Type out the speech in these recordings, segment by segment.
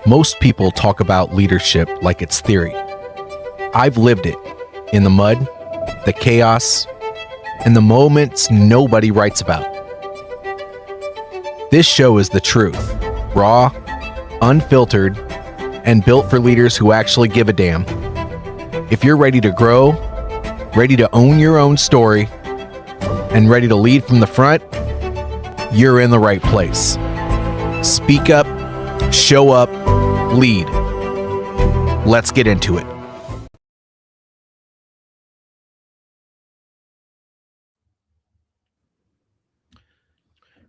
Most people talk about leadership like it's theory. I've lived it in the mud, the chaos, and the moments nobody writes about. This show is the truth, raw, unfiltered, and built for leaders who actually give a damn. If you're ready to grow, ready to own your own story, and ready to lead from the front, you're in the right place. Speak up, show up, lead. Let's get into it.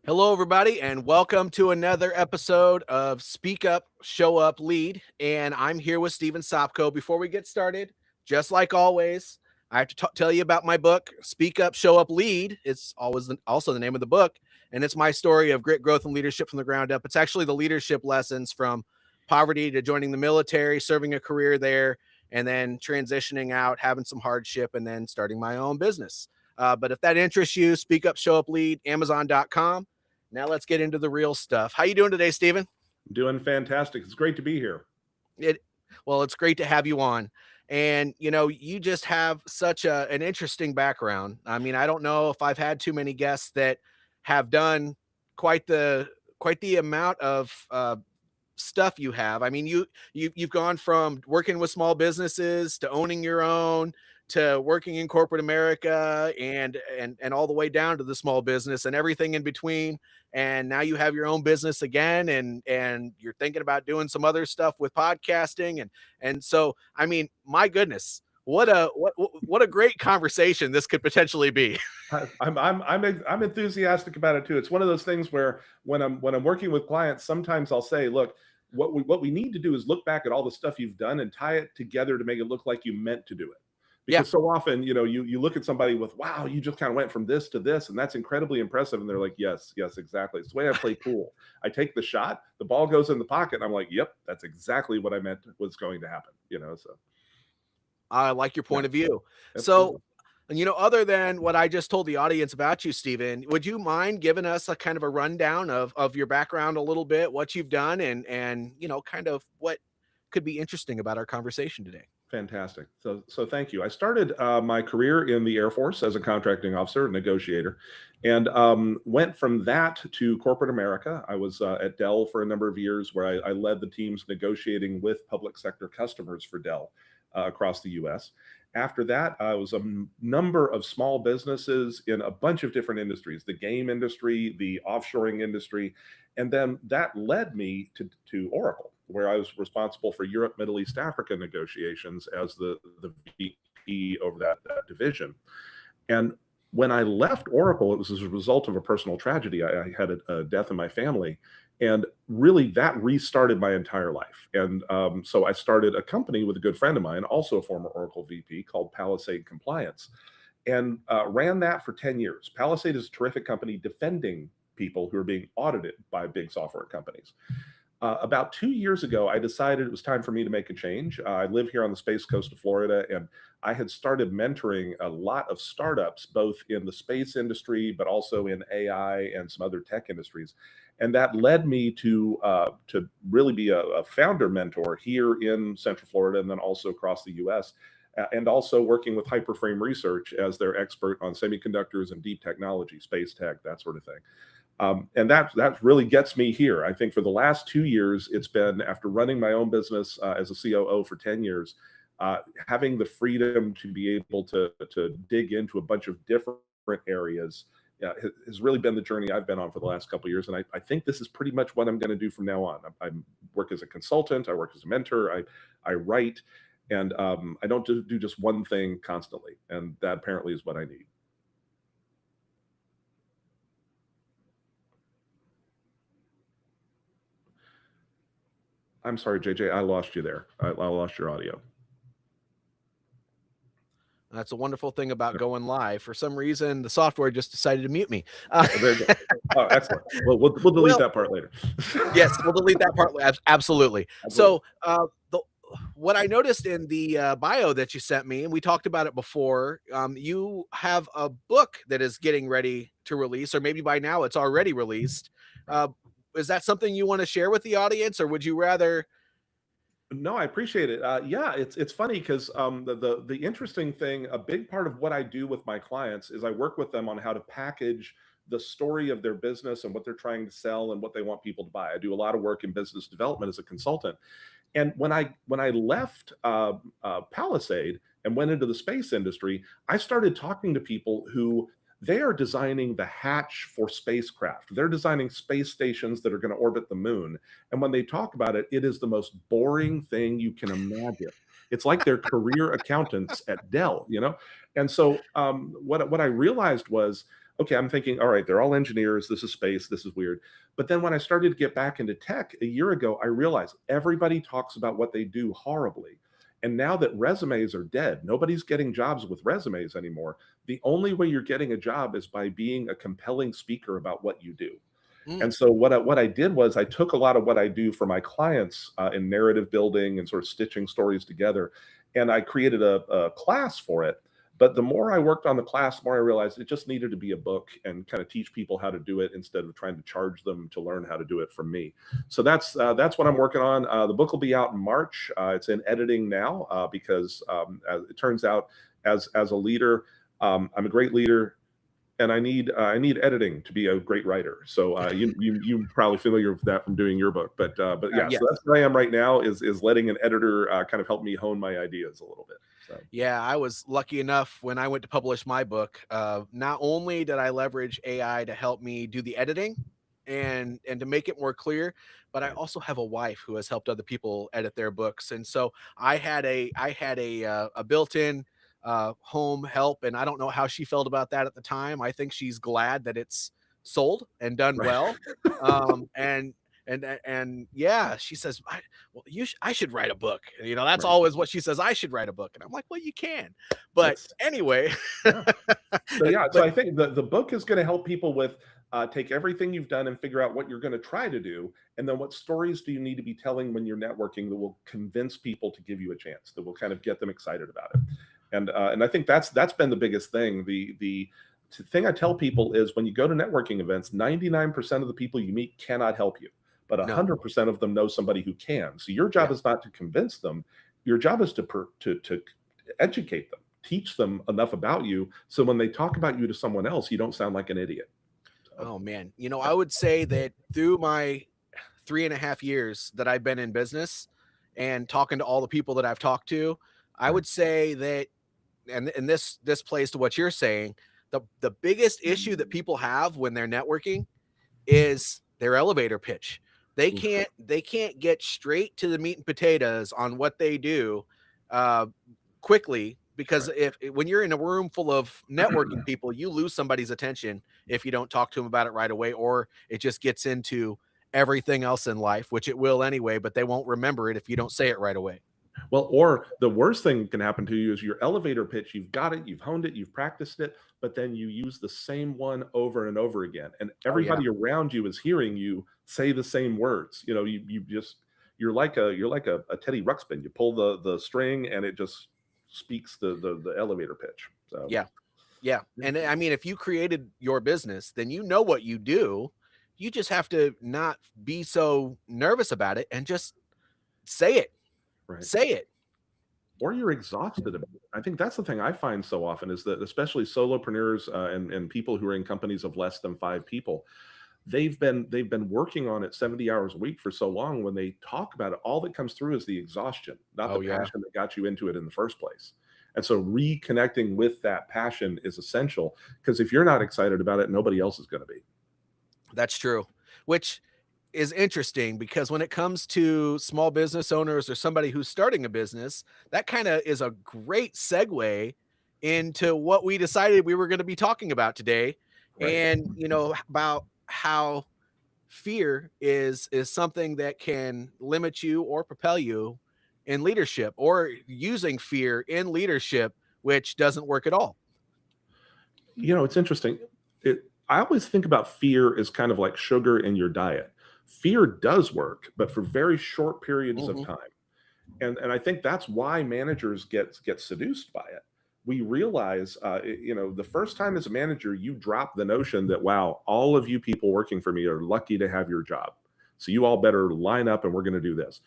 Hello, everybody, and welcome to another episode of Speak Up, Show Up, Lead. And I'm here with Stephen Sopko. Before we get started, just like always, I have to tell you about my book, Speak Up, Show Up, Lead. It's always also the name of the book, and it's my story of grit, growth, and leadership from the ground up. It's actually the leadership lessons from poverty to joining the military, serving a career there, and then transitioning out, having some hardship, and then starting my own business. But if that interests you, Speak Up, Show Up, Lead, Amazon.com. Now let's get into the real stuff. How you doing today, Stephen? Doing fantastic. It's great to be here. Well, it's great to have you on. And, you know, you just have such an interesting background. I mean, I don't know if I've had too many guests that have done quite the amount of stuff you have. I mean, you've gone from working with small businesses to owning your own to working in corporate America and all the way down to the small business and everything in between. And now you have your own business again, and you're thinking about doing some other stuff with podcasting. And so, I mean, my goodness, what a great conversation this could potentially be. I'm enthusiastic about it too. It's one of those things where when I'm working with clients, sometimes I'll say, look, what we need to do is look back at all the stuff you've done and tie it together to make it look like you meant to do it. Because so often, you know, you look at somebody with, wow, you just kind of went from this to this, and that's incredibly impressive. And they're like, yes, exactly. It's the way I play pool. I take the shot, the ball goes in the pocket, and I'm like, yep, that's exactly what I meant was going to happen. You know, so I like your point of view. Absolutely. So, you know, other than what I just told the audience about you, Stephen, would you mind giving us a kind of a rundown of your background a little bit, what you've done, and you know, kind of what could be interesting about our conversation today? Fantastic. So thank you. I started my career in the Air Force as a contracting officer, negotiator, and went from that to corporate America. I was at Dell for a number of years where I led the teams negotiating with public sector customers for Dell across the US. After that, I was a number of small businesses in a bunch of different industries, the game industry, the offshoring industry, and then that led me to Oracle, where I was responsible for Europe, Middle East, Africa negotiations as the VP over that division. And when I left Oracle, it was as a result of a personal tragedy. I had a death in my family, and really that restarted my entire life. And so I started a company with a good friend of mine, also a former Oracle VP, called Palisade Compliance, and ran that for 10 years. Palisade is a terrific company defending people who are being audited by big software companies. About 2 years ago, I decided it was time for me to make a change. I live here on the Space Coast of Florida, and I had started mentoring a lot of startups, both in the space industry, but also in AI and some other tech industries. And that led me to really be a founder mentor here in Central Florida and then also across the US, and also working with Hyperframe Research as their expert on semiconductors and deep technology, space tech, that sort of thing. And that really gets me here. I think for the last 2 years, it's been after running my own business as a COO for 10 years, having the freedom to be able to dig into a bunch of different areas has really been the journey I've been on for the last couple of years. And I think this is pretty much what I'm going to do from now on. I work as a consultant, I work as a mentor, I write, and I don't do just one thing constantly. And that apparently is what I need. I'm sorry, JJ, I lost you there. I lost your audio. That's a wonderful thing about going live. For some reason, the software just decided to mute me. There you go. Oh, excellent. Well, we'll delete that part later. Yes, we'll delete that part. Absolutely. So what I noticed in the bio that you sent me, and we talked about it before, you have a book that is getting ready to release, or maybe by now it's already released. Is that something you want to share with the audience, or would you rather No, I appreciate it. Yeah, it's funny because the interesting thing, a big part of what I do with my clients is I work with them on how to package the story of their business and what they're trying to sell and what they want people to buy. I do a lot of work in business development as a consultant. And when I left Palisade and went into the space industry, I started talking to people who they are designing the hatch for spacecraft. They're designing space stations that are going to orbit the moon. And when they talk about it, it is the most boring thing you can imagine. It's like they're career accountants at Dell, you know? And so what I realized was, okay, I'm thinking, all right, they're all engineers. This is space. This is weird. But then when I started to get back into tech a year ago, I realized everybody talks about what they do horribly. And now that resumes are dead, nobody's getting jobs with resumes anymore. The only way you're getting a job is by being a compelling speaker about what you do. Mm, And so what I did was I took a lot of what I do for my clients in narrative building and sort of stitching stories together, and I created a class for it. But the more I worked on the class, the more I realized it just needed to be a book and kind of teach people how to do it instead of trying to charge them to learn how to do it from me. So that's what I'm working on. The book will be out in March. It's in editing now because as it turns out, as a leader, I'm a great leader and I need editing to be a great writer. So you probably familiar with that from doing your book, but yeah, yeah. so that's where I am right now is letting an editor kind of help me hone my ideas a little bit. So Yeah, I was lucky enough when I went to publish my book. Not only did I leverage AI to help me do the editing and to make it more clear, but I right, also have a wife who has helped other people edit their books, and so I had a built-in home help, and I don't know how she felt about that at the time. I think she's glad that it's sold and done right, well. And yeah, she says, well, I should write a book. You know, that's right. always what she says. I should write a book, and I'm like, well, you can, but That's anyway, yeah. So yeah, so but I think the book is going to help people with take everything you've done and figure out what you're going to try to do, and then what stories do you need to be telling when you're networking that will convince people to give you a chance, that will kind of get them excited about it. And I think that's been the biggest thing. The thing I tell people is when you go to networking events, 99% of the people you meet cannot help you, but no, 100% of them know somebody who can. So your yeah. job is not to convince them. Your job is to educate them, teach them enough about you so when they talk about you to someone else, you don't sound like an idiot. So, Oh man, you know, yeah, I would say that through my 3.5 years that I've been in business and talking to all the people that I've talked to, I right. would say that, and this plays to what you're saying. The biggest issue that people have when they're networking is their elevator pitch. Oof, They can't get straight to the meat and potatoes on what they do uh, quickly, because right. if when you're in a room full of networking people, you lose somebody's attention if you don't talk to them about it right away, or it just gets into everything else in life, which it will anyway, but they won't remember it if you don't say it right away. Well, or the worst thing that can happen to you is your elevator pitch. You've got it, you've honed it, you've practiced it, but then you use the same one over and over again. And Oh yeah. everybody around you is hearing you say the same words. You know, you just you're like a Teddy Ruxpin. You pull the string and it just speaks the elevator pitch. So Yeah. Yeah. And I mean, if you created your business, then you know what you do. You just have to not be so nervous about it and just say it. right. Say it. Or you're exhausted about it. I think that's the thing I find so often is that especially solopreneurs and people who are in companies of less than 5 people, they've been working on it 70 hours a week for so long. When they talk about it, all that comes through is the exhaustion, not the Oh yeah. passion that got you into it in the first place. And so reconnecting with that passion is essential because if you're not excited about it, nobody else is going to be. That's true. Which is interesting because when it comes to small business owners or somebody who's starting a business, that kind of is a great segue into what we decided we were going to be talking about today. Right. And, you know, about how fear is something that can limit you or propel you in leadership, or using fear in leadership, which doesn't work at all. You know, it's interesting. I always think about fear as kind of like sugar in your diet. Fear does work, but for very short periods of Mhm. time. And I think that's why managers get seduced by it. We realize, you know, the first time as a manager, you drop the notion that wow, all of you people working for me are lucky to have your job. So you all better line up, and we're going to do this.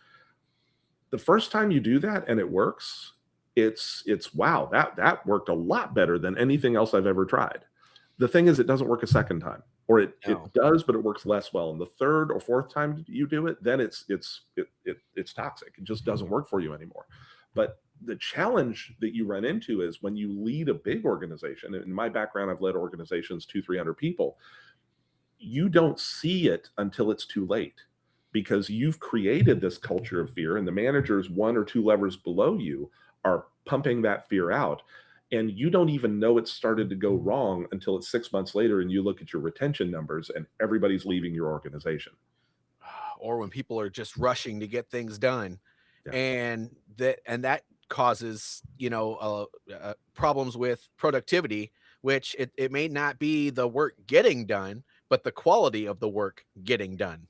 The first time you do that and it works, it's wow, that worked a lot better than anything else I've ever tried. The thing is it doesn't work a second time, or it No. does, but it works less well. And the third or fourth time you do it, then it's toxic. It just doesn't work for you anymore. But the challenge that you run into is when you lead a big organization. In my background, I've led organizations 200-300 people. You don't see it until it's too late, because you've created this culture of fear, and the managers one or two levers below you are pumping that fear out, and you don't even know it started to go wrong until it's 6 months later and you look at your retention numbers and everybody's leaving your organization. Or when people are just rushing to get things done, Yeah. and that causes, problems with productivity, which it may not be the work getting done, but the quality of the work getting done.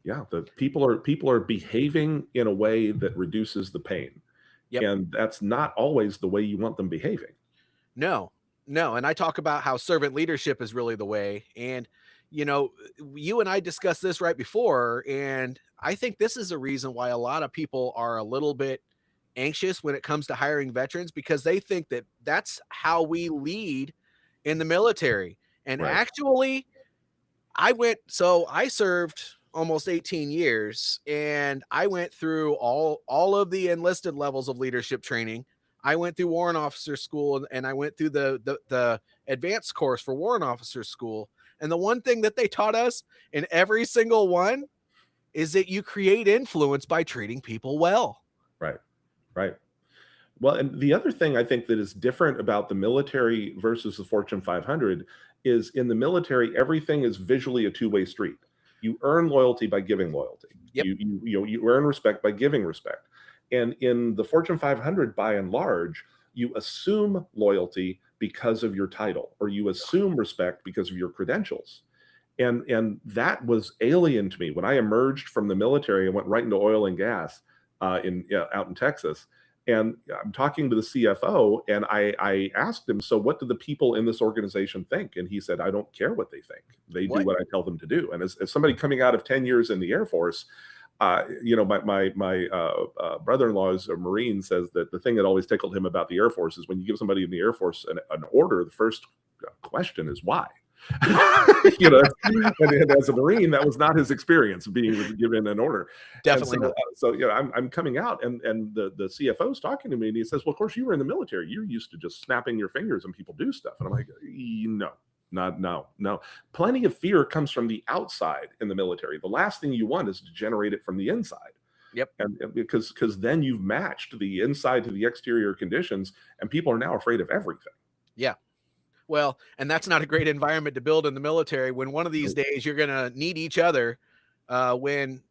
Yeah, the people are behaving in a way that reduces the pain, Yep. and that's not always the way you want them behaving. No, no, and I talk about how servant leadership is really the way, and, you know, you and I discussed this right before, and I think this is a reason why a lot of people are a little bit anxious when it comes to hiring veterans, because they think that that's how we lead in the military, and Right. actually, I served almost 18 years, and I went through all of the enlisted levels of leadership training. I went through warrant officer school, and I went through the advanced course for warrant officer school. And the one thing that they taught us in every single one is that you create influence by treating people well. Right. Right. Well, and the other thing I think that is different about the military versus the Fortune 500 is in the military, everything is visually a two-way street. You earn loyalty by giving loyalty. Yep. You earn respect by giving respect. And in the Fortune 500, by and large, you assume loyalty because of your title, or you assume respect because of your credentials. And that was alien to me when I emerged from the military and went right into oil and gas in out in Texas. And I'm talking to the CFO, and I asked him, "So, what do the people in this organization think?" And he said, "I don't care what they think. They do What? what I tell them to do." And as somebody coming out of 10 years in the Air Force, my brother-in-law is a Marine, says that the thing that always tickled him about the Air Force is when you give somebody in the Air Force an order, the first question is why. And as a Marine, that was not his experience being given an order. And Definitely so, not. I'm coming out, and the CFO is talking to me, and he says, "Well, of course, you were in the military. You're used to just snapping your fingers and people do stuff." And I'm like, No, not no, no. Plenty of fear comes from the outside in the military. The last thing you want is to generate it from the inside, Yep. and because then you've matched the inside to the exterior conditions, and people are now afraid of everything. Yeah. Well, and that's not a great environment to build in the military when one of these So, days you're gonna need each other, when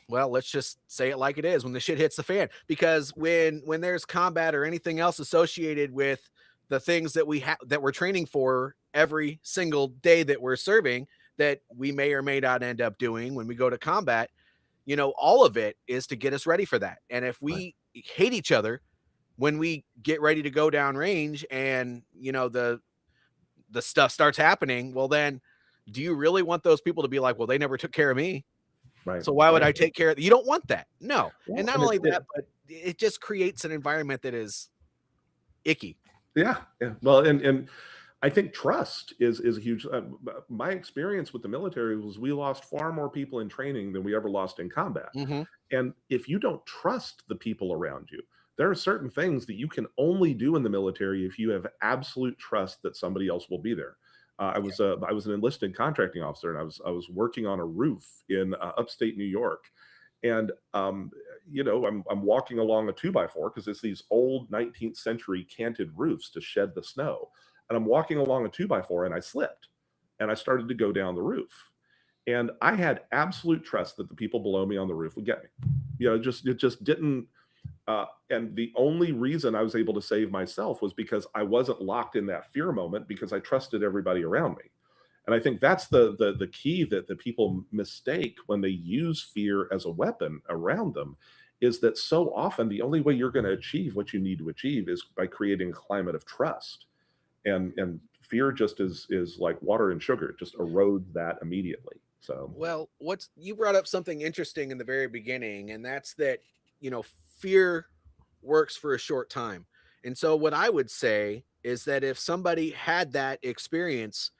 well, let's just say it like it is, when the shit hits the fan. Because when there's combat or anything else associated with the things that that we're training for every single day that we're serving, that we may or may not end up doing when we go to combat, all of it is to get us ready for that. And if right, we hate each other when we get ready to go down range, and the stuff starts happening, well then, do you really want those people to be like, well, they never took care of me, right, so why would right. I take care of you? Don't want that. No. And Well, not and only that, but it just creates an environment that is icky. yeah, yeah. Well, and I think trust is a huge. My experience with the military was we lost far more people in training than we ever lost in combat. Mhm. And if you don't trust the people around you, there are certain things that you can only do in the military if you have absolute trust that somebody else will be there. I was an enlisted contracting officer, and I was working on a roof in upstate New York, and I'm walking along a two by four because it's these old 19th century canted roofs to shed the snow, and I'm walking along a two by four, and I slipped, and I started to go down the roof, and I had absolute trust that the people below me on the roof would get me. It just didn't. And the only reason I was able to save myself was because I wasn't locked in that fear moment because I trusted everybody around me. And I think that's the key that the people mistake when they use fear as a weapon around them, is that so often the only way you're going to achieve what you need to achieve is by creating a climate of trust. And fear just is like water and sugar; it just erodes that immediately. So Well, what's you brought up something interesting in the very beginning, and that's that fear works for a short time. And so what I would say is that if somebody had that experience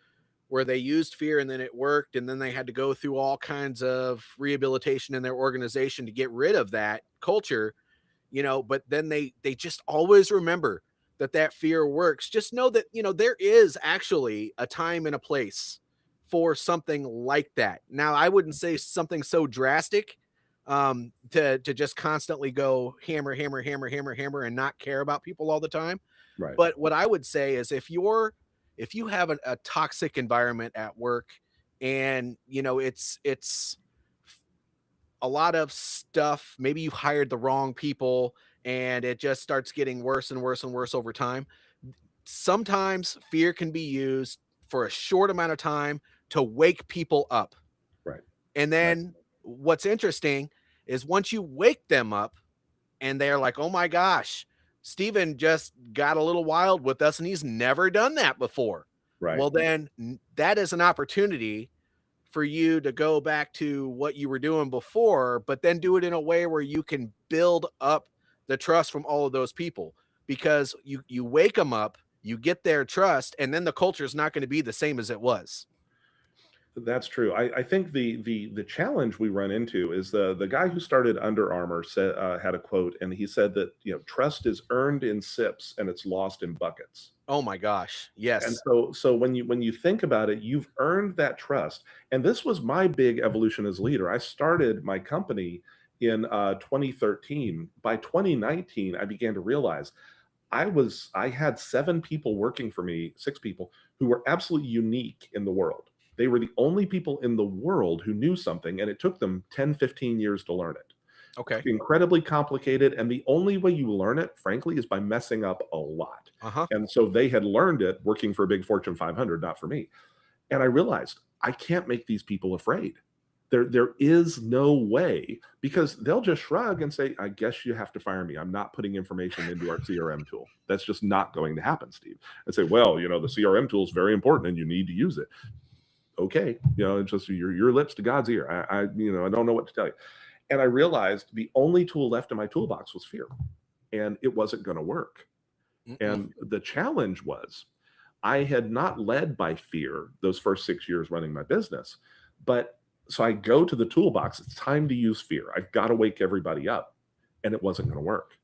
where they used fear and then it worked and then they had to go through all kinds of rehabilitation in their organization to get rid of that culture, but then they just always remember that that fear works. Just know that, there is actually a time and a place for something like that. Now, I wouldn't say something so drastic, to just constantly go hammer, hammer, hammer, hammer, hammer, and not care about people all the time. Right. But what I would say is if you have a toxic environment at work, and it's a lot of stuff, maybe you've hired the wrong people and it just starts getting worse and worse and worse over time. Sometimes fear can be used for a short amount of time to wake people up. Right. And Right. then what's interesting is once you wake them up and they're like, "Oh my gosh, Steven just got a little wild with us and he's never done that before." Right. Well, then that is an opportunity for you to go back to what you were doing before, but then do it in a way where you can build up the trust from all of those people, because you wake them up, you get their trust, and then the culture is not going to be the same as it was. That's true. I think the challenge we run into is the guy who started Under Armour said, had a quote, and he said that trust is earned in sips and it's lost in buckets. Oh my gosh. And Yes. so when you think about it, you've earned that trust. And this was my big evolution as a leader. I started my company in 2013. By 2019, I began to realize I had 7 people working for me, 6 people, who were absolutely unique in the world. They were the only people in the world who knew something, and it took them 10, 15 years to learn it. Okay. Incredibly complicated, and the only way you learn it, frankly, is by messing up a lot. Uh-huh. And so they had learned it working for a big Fortune 500, not for me. And I realized I can't make these people afraid. There is no way, because they'll just shrug and say, "I guess you have to fire me. I'm not putting information into our CRM tool." That's just not going to happen, Steve. And say, "Well, the CRM tool is very important and you need to use it." Okay, it's just your lips to God's ear. I don't know what to tell you. And I realized the only tool left in my toolbox was fear, and it wasn't going to work. Mm-mm. And the challenge was I had not led by fear those first 6 years running my business. But so I go to the toolbox. It's time to use fear. I've got to wake everybody up. And it wasn't going to work.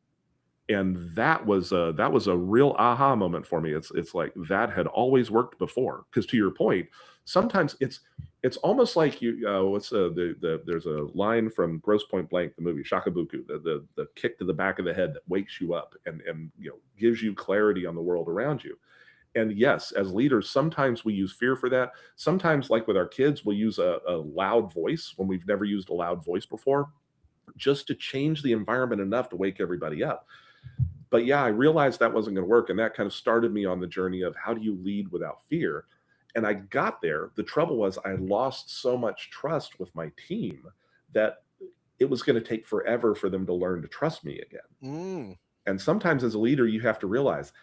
And that was a real aha moment for me. It's like that had always worked before. Because to your point, sometimes it's almost like what's there's a line from Grosse Point Blank, the movie Shakabuku, the kick to the back of the head that wakes you up and gives you clarity on the world around you. And yes, as leaders, sometimes we use fear for that. Sometimes, like with our kids, we'll use a loud voice when we've never used a loud voice before, just to change the environment enough to wake everybody up. But yeah, I realized that wasn't going to work. And that kind of started me on the journey of how do you lead without fear? And I got there. The trouble was I lost so much trust with my team that it was going to take forever for them to learn to trust me again. Mm. And sometimes as a leader, you have to realize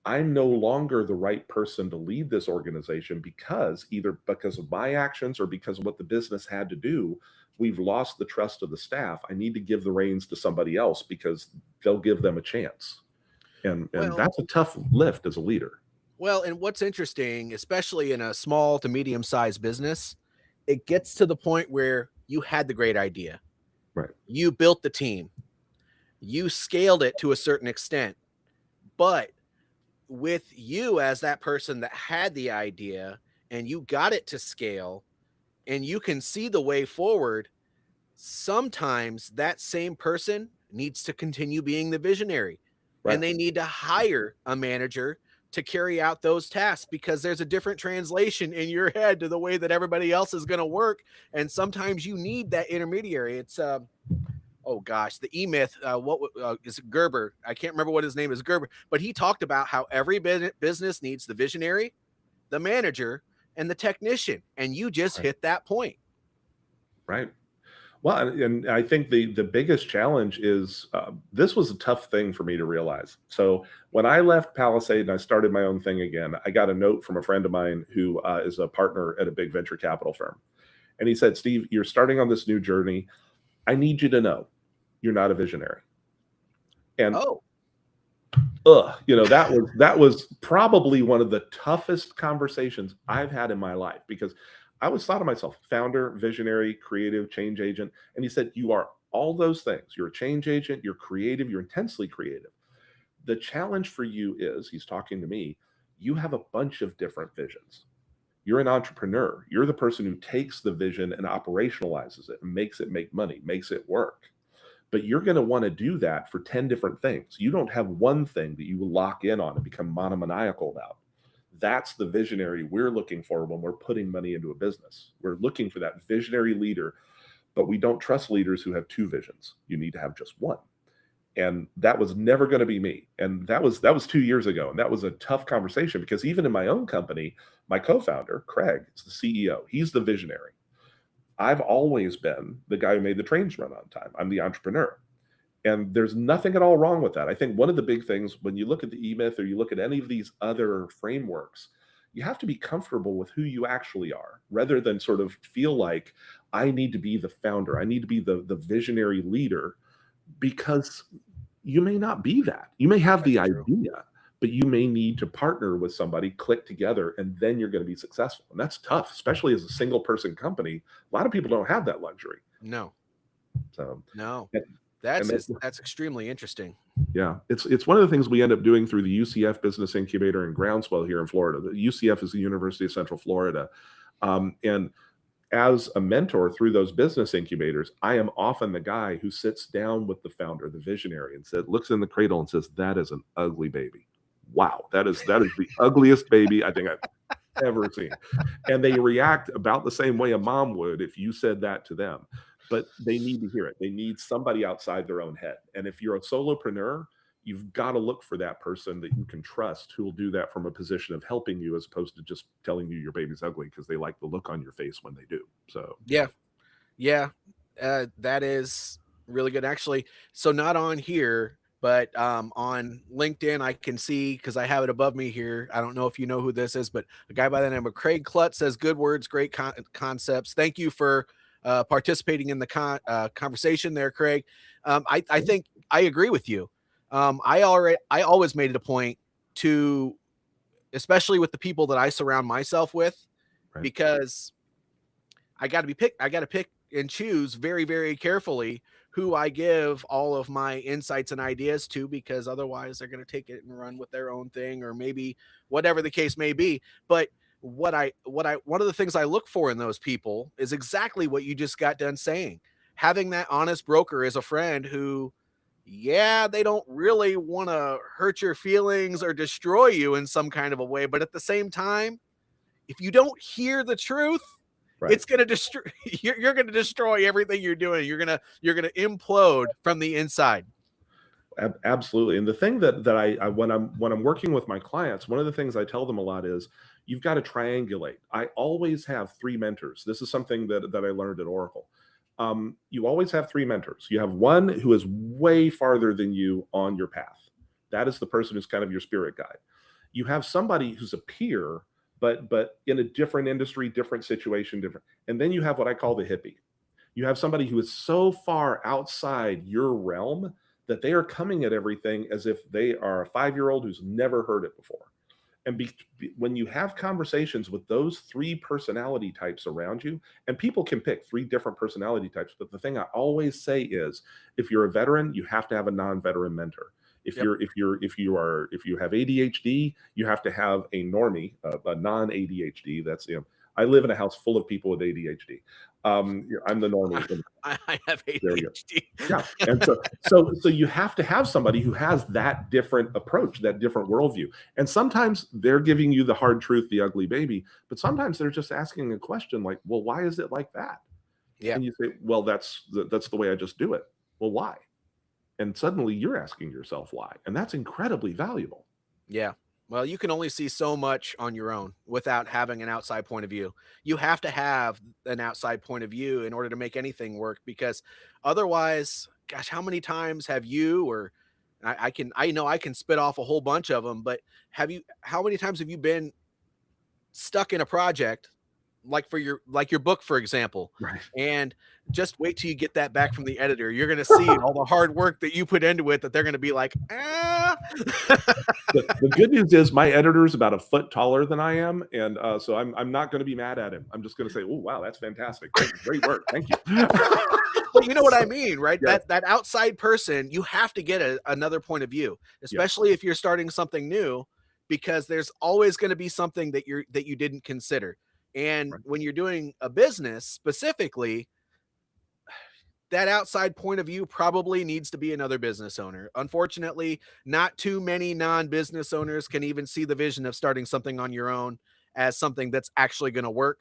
I'm no longer the right person to lead this organization, because either because of my actions or because of what the business had to do, we've lost the trust of the staff. I need to give the reins to somebody else because they'll give them a chance. And Well, that's a tough lift as a leader. and what's interesting, especially in a small to medium sized business, it gets to the point where you had the great idea. Right. You built the team. You scaled it to a certain extent. But with you as that person that had the idea and you got it to scale and you can see the way forward, sometimes that same person needs to continue being the visionary, and Right. they need to hire a manager to carry out those tasks, because there's a different translation in your head to the way that everybody else is going to work. And sometimes you need that intermediary. It's oh gosh, the E Myth. Is it Gerber? I can't remember what his name is, Gerber, but he talked about how every business needs the visionary, the manager, and the technician. And you just Right. hit that point. Right. Well, and I think the biggest challenge is this was a tough thing for me to realize. So when I left Palisade and I started my own thing again, I got a note from a friend of mine who is a partner at a big venture capital firm. And he said, "Steve, you're starting on this new journey. I need you to know you're not a visionary." And Oh, that was probably one of the toughest conversations I've had in my life, because I always thought of myself founder, visionary, creative, change agent. And he said, you are all those things. You're a change agent, you're creative, you're intensely creative. The challenge for you is, he's talking to me, you have a bunch of different visions. You're an entrepreneur. You're the person who takes the vision and operationalizes it and makes it make money, makes it work. But you're going to want to do that for 10 different things. You don't have one thing that you lock in on and become monomaniacal about. That's the visionary we're looking for when we're putting money into a business. We're looking for that visionary leader, but we don't trust leaders who have two visions. You need to have just one. And that was never going to be me. And that was 2 years ago. And that was a tough conversation, because even in my own company, my co-founder, Craig, is the CEO. He's the visionary. I've always been the guy who made the trains run on time. I'm the entrepreneur. And there's nothing at all wrong with that. I think one of the big things when you look at the E-Myth or you look at any of these other frameworks, you have to be comfortable with who you actually are, rather than sort of feel like I need to be the founder. I need to be the visionary leader, because you may not be that. You may have that's the true. idea, but you may need to partner with somebody, click together, and then you're going to be successful. And that's tough, especially as a single person company. A lot of people don't have that luxury. No, So, no, and, and that's extremely interesting. yeah, it's one of the things we end up doing through the UCF Business Incubator in Groundswell here in Florida. The UCF is the University of Central Florida, and as a mentor through those business incubators, I am often the guy who sits down with the founder, the visionary, and said, looks in the cradle and says, "That is an ugly baby. Wow, that is the ugliest baby I think I've ever seen." And they react about the same way a mom would if you said that to them. But they need to hear it. They need somebody outside their own head. And if you're a solopreneur, you've got to look for that person that you can trust, who will do that from a position of helping you, as opposed to just telling you your baby's ugly because they like the look on your face when they do. So, Yeah, yeah, that is really good, actually. So not on here, but on LinkedIn, I can see, because I have it above me here. I don't know if you know who this is, but a guy by the name of Craig Klutz says, "Good words, great concepts. Thank you for participating in the conversation there, Craig." I think I agree with you. I always made it a point to, especially with the people that I surround myself with, right. because I got to pick and choose very, very carefully who I give all of my insights and ideas to, because otherwise they're going to take it and run with their own thing, or maybe whatever the case may be. But one of the things I look for in those people is exactly what you just got done saying. Having that honest broker as a friend who, yeah, they don't really want to hurt your feelings or destroy you in some kind of a way, but at the same time, if you don't hear the truth, Right. it's going to destroy you're going to destroy everything you're doing. You're going to implode from the inside. Absolutely. And the thing that I when I'm working with my clients, one of the things I tell them a lot is, you've got to triangulate. I always have three mentors. This is something that I learned at Oracle. You always have three mentors. You have one who is way farther than you on your path. That is the person who's kind of your spirit guide. You have somebody who's a peer, but in a different industry, different situation, different. And then you have what I call the hippie. You have somebody who is so far outside your realm that they are coming at everything as if they are a 5-year-old who's never heard it before. And when you have conversations with those three personality types around you, and people can pick three different personality types, but the thing I always say is, if you're a veteran, you have to have a non-veteran mentor. If Yep. you have ADHD, you have to have a normie, a non-ADHD. I live in a house full of people with ADHD. I'm the normie. I have There we go. ADHD. Yeah. And so you have to have somebody who has that different approach, that different worldview. And sometimes they're giving you the hard truth, the ugly baby, but sometimes they're just asking a question like, well, why is it like that? Yeah. And you say, well, that's the way I just do it. Well, why? And suddenly you're asking yourself why. And that's incredibly valuable. Yeah. Well, you can only see so much on your own without having an outside point of view. You have to have an outside point of view in order to make anything work, because otherwise, gosh, how many times have you, or I know I can spit off a whole bunch of them, but how many times have you been stuck in a project like your book, for example. Right. And just wait till you get that back from the editor. You're gonna see all the hard work that you put into it that they're gonna be like, "Ah." The good news is my editor is about a foot taller than I am, and so I'm not going to be mad at him. I'm just going to say, "Oh wow, that's fantastic! Great work, thank you." But you know what I So, mean, right? yes, That outside person, you have to get another point of view, yes, especially if you're starting something new, because there's always going to be something that you didn't consider. And right, when you're doing a business specifically, that outside point of view probably needs to be another business owner. Unfortunately, not too many non-business owners can even see the vision of starting something on your own as something that's actually going to work.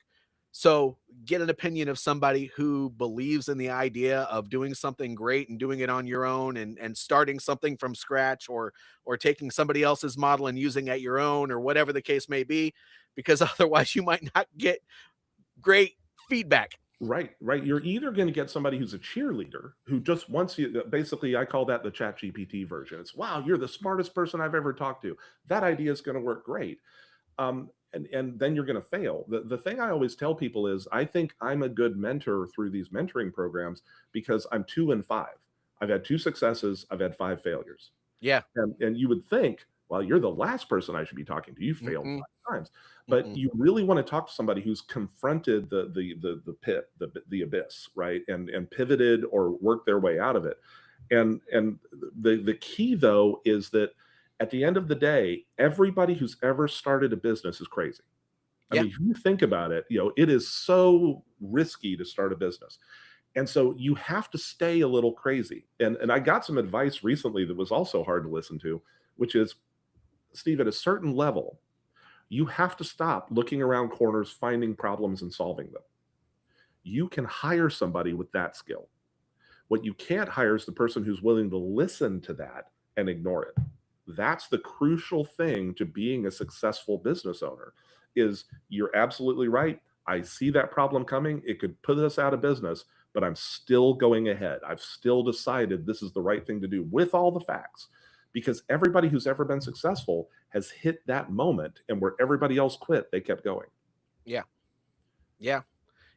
So, get an opinion of somebody who believes in the idea of doing something great and doing it on your own, and starting something from scratch, or taking somebody else's model and using at your own, or whatever the case may be, because otherwise you might not get great feedback. right. You're either going to get somebody who's a cheerleader who just wants you. Basically, I call that the Chat GPT version. It's wow, you're the smartest person I've ever talked to. That idea is going to work great. And then you're going to fail. The thing I always tell people is I think I'm a good mentor through these mentoring programs because I'm 2 and 5. I've had 2 successes. I've had 5 failures. Yeah. And you would think, well, you're the last person I should be talking to. You failed Mm-mm, 5 times, but mm-mm. you really want to talk to somebody who's confronted the pit, the abyss, right, and pivoted or worked their way out of it. And the key though is that at the end of the day, everybody who's ever started a business is crazy. I Yeah. mean, if you think about it, it is so risky to start a business. And so you have to stay a little crazy. And I got some advice recently that was also hard to listen to, which is, Steve, at a certain level, you have to stop looking around corners, finding problems and solving them. You can hire somebody with that skill. What you can't hire is the person who's willing to listen to that and ignore it. That's the crucial thing to being a successful business owner is you're absolutely right. I see that problem coming. It could put us out of business, but I'm still going ahead. I've still decided this is the right thing to do with all the facts because everybody who's ever been successful has hit that moment and where everybody else quit, they kept going. Yeah. Yeah.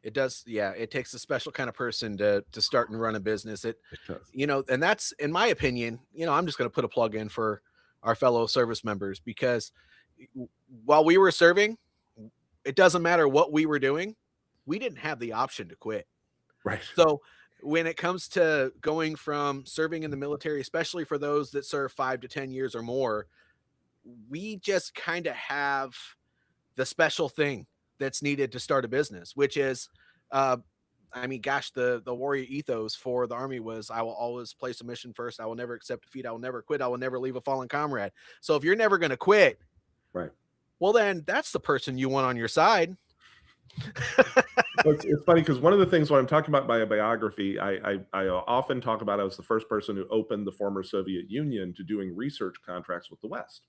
It does. Yeah. It takes a special kind of person to start and run a business. It does. And that's, in my opinion, I'm just going to put a plug in for our fellow service members, because while we were serving, it doesn't matter what we were doing, we didn't have the option to quit. Right. So when it comes to going from serving in the military, especially for those that serve 5 to 10 years or more, we just kind of have the special thing that's needed to start a business, which is, uh, I mean, gosh, the warrior ethos for the Army was, I will always place a mission first. I will never accept defeat. I will never quit. I will never leave a fallen comrade. So if you're never going to quit, Right. well, then that's the person you want on your side. Well, it's funny because one of the things when I'm talking about my biography, I often talk about I was the first person who opened the former Soviet Union to doing research contracts with the West.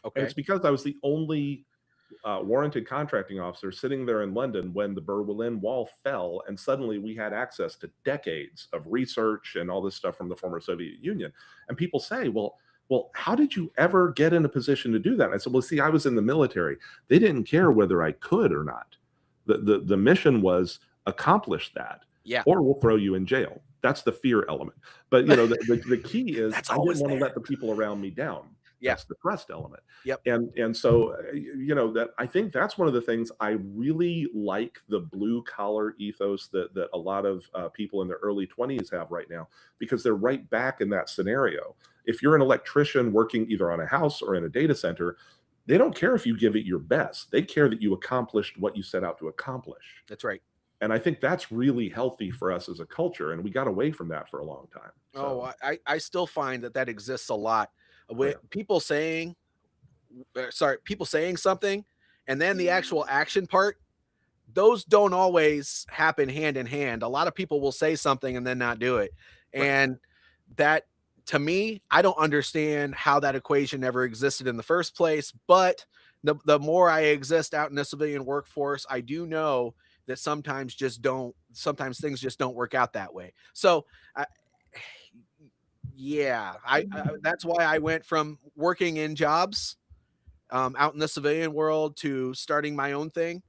And it's Okay. because I was the only warranted contracting officer sitting there in London when the Berlin Wall fell, and suddenly we had access to decades of research and all this stuff from the former Soviet Union. And people say, well, how did you ever get in a position to do that? And I said, well, see, I was in the military. They didn't care whether I could or not. The mission was accomplish that, Yeah. or we'll throw you in jail. That's the fear element. But the key is That's I didn't always want to there. let the people around me down. Yeah. That's the trust element. Yep. And so that I think that's one of the things I really like the blue collar ethos that a lot of people in their early 20s have right now, because they're right back in that scenario. If you're an electrician working either on a house or in a data center, they don't care if you give it your best. They care that you accomplished what you set out to accomplish. That's right. And I think that's really healthy for us as a culture. And we got away from that for a long time. Oh, So, I still find that exists a lot oh, with yeah. people saying something, and then the actual action part. Those don't always happen hand in hand. A lot of people will say something and then not do it. Right. And that, to me, I don't understand how that equation ever existed in the first place. But the more I exist out in the civilian workforce, I do know that sometimes things just don't work out that way. So, I, yeah, that's why I went from working in jobs out in the civilian world to starting my own thing.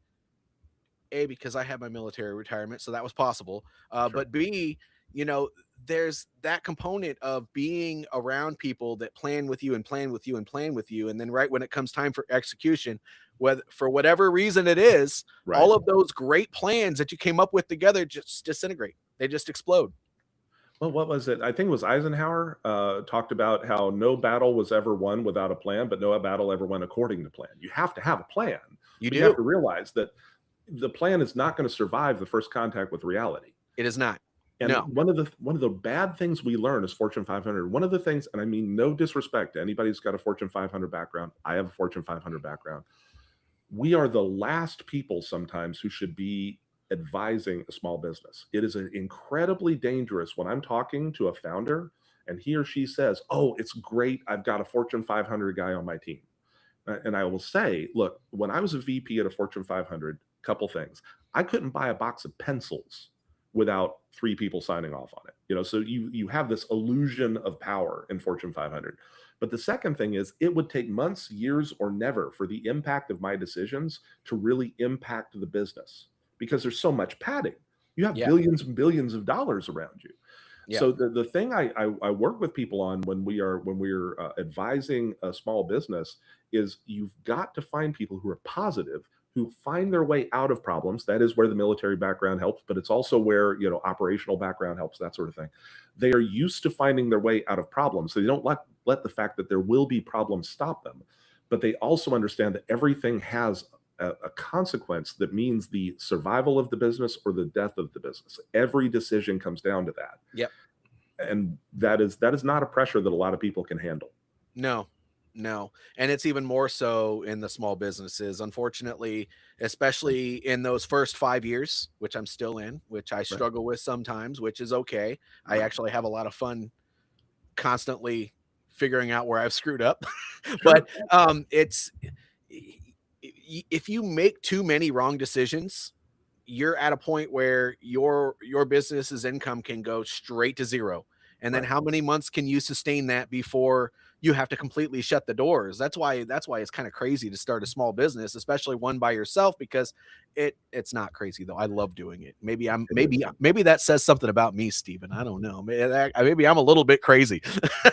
A, because I had my military retirement, so that was possible. Sure. But B, you know, there's that component of being around people that plan with you and plan with you and plan with you. And then right when it comes time for execution, whether for whatever reason it is, Right. all of those great plans that you came up with together just disintegrate. They just explode. Well, what was it? I think it was Eisenhower talked about how no battle was ever won without a plan, but no battle ever went according to plan. You have to have a plan, You but you have do. to realize that the plan is not going to survive the first contact with reality. It is not. And No. one of the bad things we learn is Fortune 500. One of the things, and I mean no disrespect to anybody who's got a Fortune 500 background. I have a Fortune 500 background. We are the last people sometimes who should be advising a small business. It is incredibly dangerous when I'm talking to a founder and he or she says, "Oh, it's great. I've got a Fortune 500 guy on my team." And I will say, look, when I was a VP at a Fortune 500, couple things. I couldn't buy a box of pencils without three people signing off on it. So you have this illusion of power in Fortune 500. But the second thing is it would take months, years, or never for the impact of my decisions to really impact the business because there's so much padding. You have Yeah. billions and billions of dollars around you. Yeah. So the thing I work with people on when we're advising a small business is you've got to find people who are positive, who find their way out of problems. That is where the military background helps, but it's also where operational background helps, that sort of thing. They are used to finding their way out of problems, so they don't let the fact that there will be problems stop them. But they also understand that everything has a consequence that means the survival of the business or the death of the business. Every decision comes down to that, Yep. and that is not a pressure that a lot of people can handle. No, no. And it's even more so in the small businesses. Unfortunately, especially in those first 5 years, which I'm still in, which I Right, struggle with sometimes, which is okay. I right. actually have a lot of fun constantly figuring out where I've screwed up. Sure. But, it's if you make too many wrong decisions, you're at a point where your business's income can go straight to zero. And then Right. how many months can you sustain that before you have to completely shut the doors? That's why it's kind of crazy to start a small business, especially one by yourself, because it's not crazy though. I love doing it. Maybe I'm It is. maybe that says something about me, Stephen. I don't know. Maybe I'm a little bit crazy.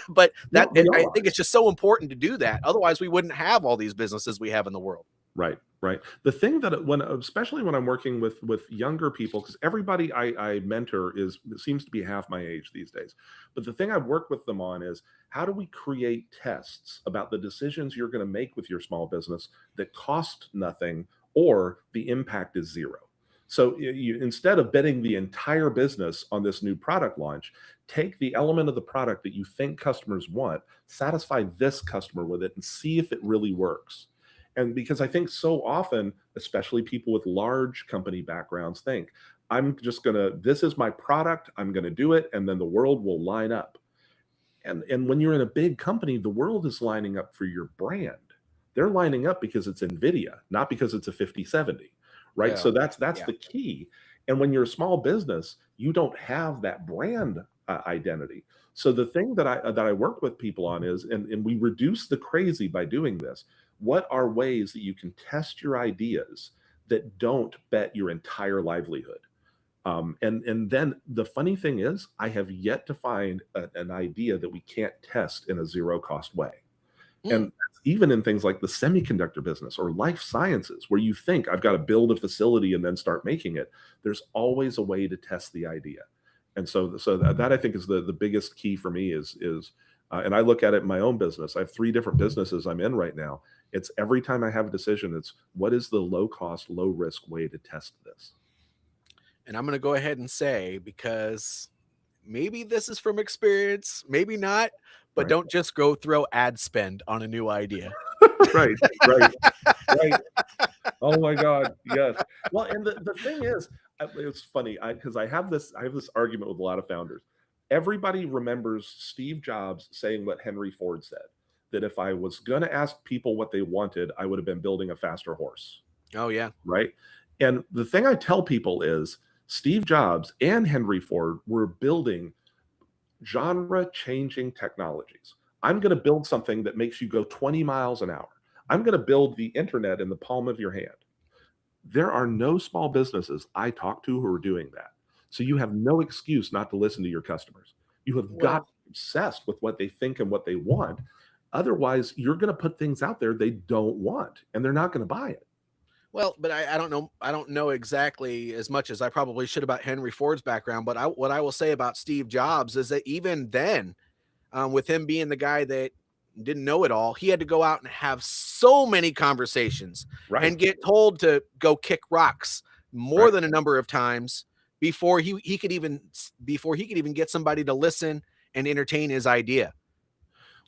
But No, we I all think are. it's just so important to do that. Otherwise, we wouldn't have all these businesses we have in the world. Right, right. The thing that when especially when I'm working with younger people, because everybody I mentor seems to be half my age these days. But the thing I work with them on is how do we create tests about the decisions you're going to make with your small business that cost nothing or the impact is zero. So instead of betting the entire business on this new product launch, take the element of the product that you think customers want, satisfy this customer with it, and see if it really works. And because I think so often, especially people with large company backgrounds, think, this is my product, I'm going to do it, and then the world will line up. And when you're in a big company, the world is lining up for your brand. They're lining up because it's Nvidia, not because it's a 5070, right? Yeah. So that's Yeah. the key. And when you're a small business, you don't have that brand identity. So the thing that I work with people on is, and we reduce the crazy by doing this. What are ways that you can test your ideas that don't bet your entire livelihood? And then the funny thing is, I have yet to find an idea that we can't test in a zero cost way. Mm. And even in things like the semiconductor business or life sciences, where you think I've got to build a facility and then start making it, there's always a way to test the idea. And so that I think is the biggest key for me and I look at it in my own business. I have three different businesses I'm in right now. It's every time I have a decision, it's what is the low cost, low risk way to test this? And I'm going to go ahead and say, because maybe this is from experience, maybe not, but Right. don't just go throw ad spend on a new idea. Right, right, right. Oh my God, yes. Well, and the thing is, it's funny because I have this argument with a lot of founders. Everybody remembers Steve Jobs saying what Henry Ford said, that if I was going to ask people what they wanted, I would have been building a faster horse, Oh, yeah. right? And the thing I tell people is Steve Jobs and Henry Ford were building genre changing technologies. I'm going to build something that makes you go 20 miles an hour. I'm going to build the internet in the palm of your hand. There are no small businesses I talk to who are doing that. So you have no excuse not to listen to your customers. You have got Well, to be obsessed with what they think and what they want. Otherwise, you're going to put things out there they don't want, and they're not going to buy it. well, but I don't know. I don't know exactly as much as I probably should about Henry Ford's background. But what I will say about Steve Jobs is that even then, with him being the guy that didn't know it all, he had to go out and have so many conversations Right. and get told to go kick rocks more Right. than a number of times before he could even get somebody to listen and entertain his idea.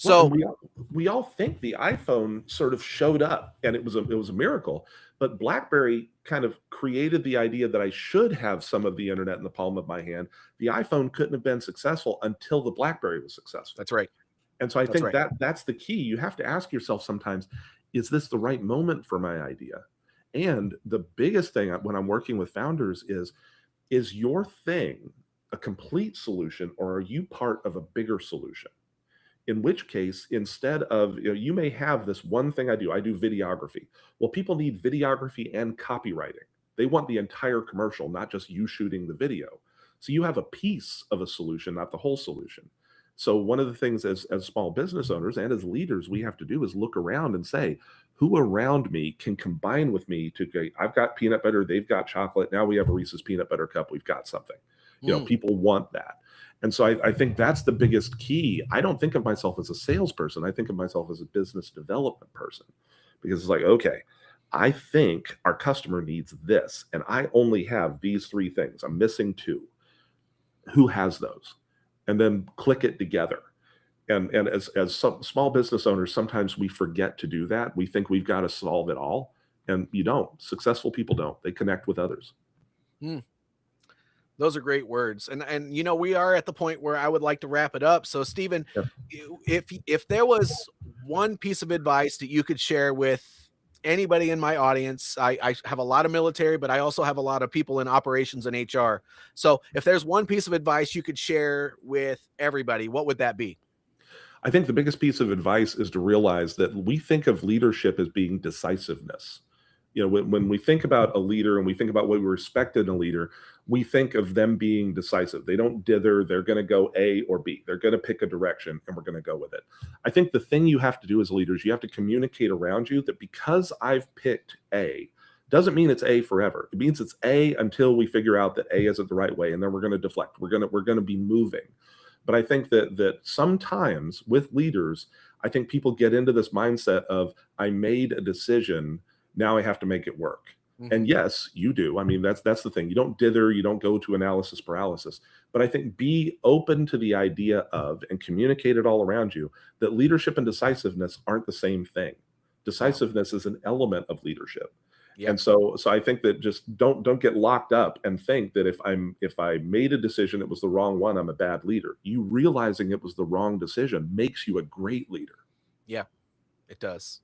Well, and So we all think the iPhone sort of showed up and it was a miracle, but BlackBerry kind of created the idea that I should have some of the internet in the palm of my hand. The iPhone couldn't have been successful until the BlackBerry was successful. that's right. And so I That's think right. that's the key. You have to ask yourself sometimes, is this the right moment for my idea? And the biggest thing when I'm working with founders is your thing a complete solution or are you part of a bigger solution? In which case, instead of, you may have this one thing I do videography. Well, people need videography and copywriting. They want the entire commercial, not just you shooting the video. So you have a piece of a solution, not the whole solution. So one of the things as small business owners and as leaders we have to do is look around and say, who around me can combine with me to go, I've got peanut butter, they've got chocolate. Now we have a Reese's peanut butter cup. We've got something. Mm, People want that. And so I think that's the biggest key. I don't think of myself as a salesperson. I think of myself as a business development person because it's like, okay, I think our customer needs this, and I only have these three things. I'm missing two. Who has those? And then click it together. And as some small business owners, sometimes we forget to do that. We think we've got to solve it all, and you don't. Successful people don't. They connect with others. mm. Those are great words. And we are at the point where I would like to wrap it up. So Stephen, Yeah. if there was one piece of advice that you could share with anybody in my audience, I have a lot of military, but I also have a lot of people in operations and HR. So if there's one piece of advice you could share with everybody, what would that be? I think the biggest piece of advice is to realize that we think of leadership as being decisiveness. When we think about a leader and we think about what we respect in a leader, we think of them being decisive. They don't dither. They're going to go A or B. They're going to pick a direction and we're going to go with it. I think the thing you have to do as leaders, you have to communicate around you that because I've picked A, doesn't mean it's A forever. It means it's A until we figure out that A isn't the right way, and then we're going to deflect. We're going to be moving. But I think that sometimes with leaders, I think people get into this mindset of I made a decision, now I have to make it work. Mhm. And yes, you do. I mean, that's the thing. You don't dither, you don't go to analysis paralysis. But I think be open to the idea of and communicate it all around you that leadership and decisiveness aren't the same thing. Wow. Decisiveness is an element of leadership. Yep. And so I think that just don't get locked up and think that if I made a decision it was the wrong one, I'm a bad leader. You realizing it was the wrong decision makes you a great leader. Yeah, it does.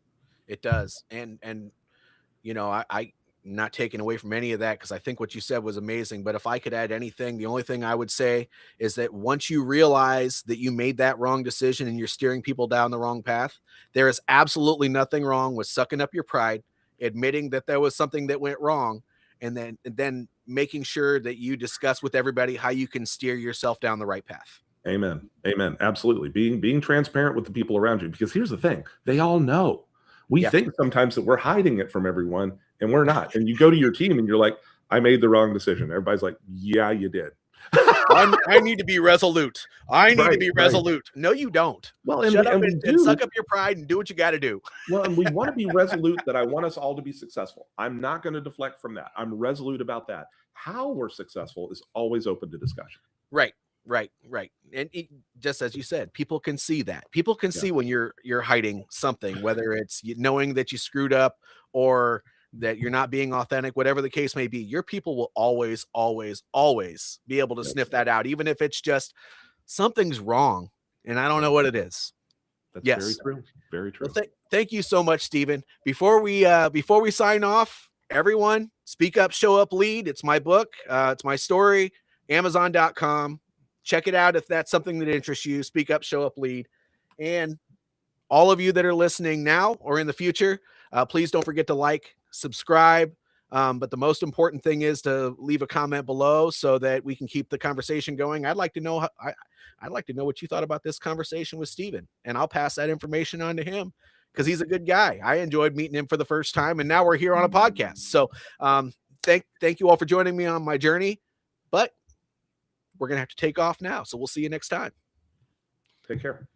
It does. And I not taking away from any of that because I think what you said was amazing. But if I could add anything, the only thing I would say is that once you realize that you made that wrong decision and you're steering people down the wrong path, there is absolutely nothing wrong with sucking up your pride, admitting that there was something that went wrong, and then making sure that you discuss with everybody how you can steer yourself down the right path. Amen. Amen. Absolutely. Being transparent with the people around you because here's the thing, they all know. We Yeah. think sometimes that we're hiding it from everyone and we're not. And you go to your team and you're like, I made the wrong decision. Everybody's like, yeah, you did. I need to be resolute. I need to Right, be right. resolute. No, you don't. Well, and Shut we up and we and suck do. up your pride and do what you got to do. Well, and we want to be resolute that I want us all to be successful. I'm not going to deflect from that. I'm resolute about that. How we're successful is always open to discussion. Right, right. And just as you said, people can see that. People can Yeah. see when you're hiding something, whether it's knowing that you screwed up or that you're not being authentic, whatever the case may be. Your people will always, always, always be able to Yep. sniff that out, even if it's just something's wrong and I don't know what it is. That's very Yes. true. Very Well, true. thank you so much, Stephen. Before we sign off, everyone, speak up, show up, lead. It's my book. It's my story. Amazon.com. Check it out if that's something that interests you. Speak up, show up, lead. And all of you that are listening now or in the future, please don't forget to like, subscribe, But the most important thing is to leave a comment below so that we can keep the conversation going. I'd like to know I'd like to know what you thought about this conversation with Stephen, and I'll pass that information on to him because he's a good guy. I enjoyed meeting him for the first time, and now we're here on a podcast. So thank you all for joining me on my journey. But we're gonna have to take off now. So we'll see you next time. Take care.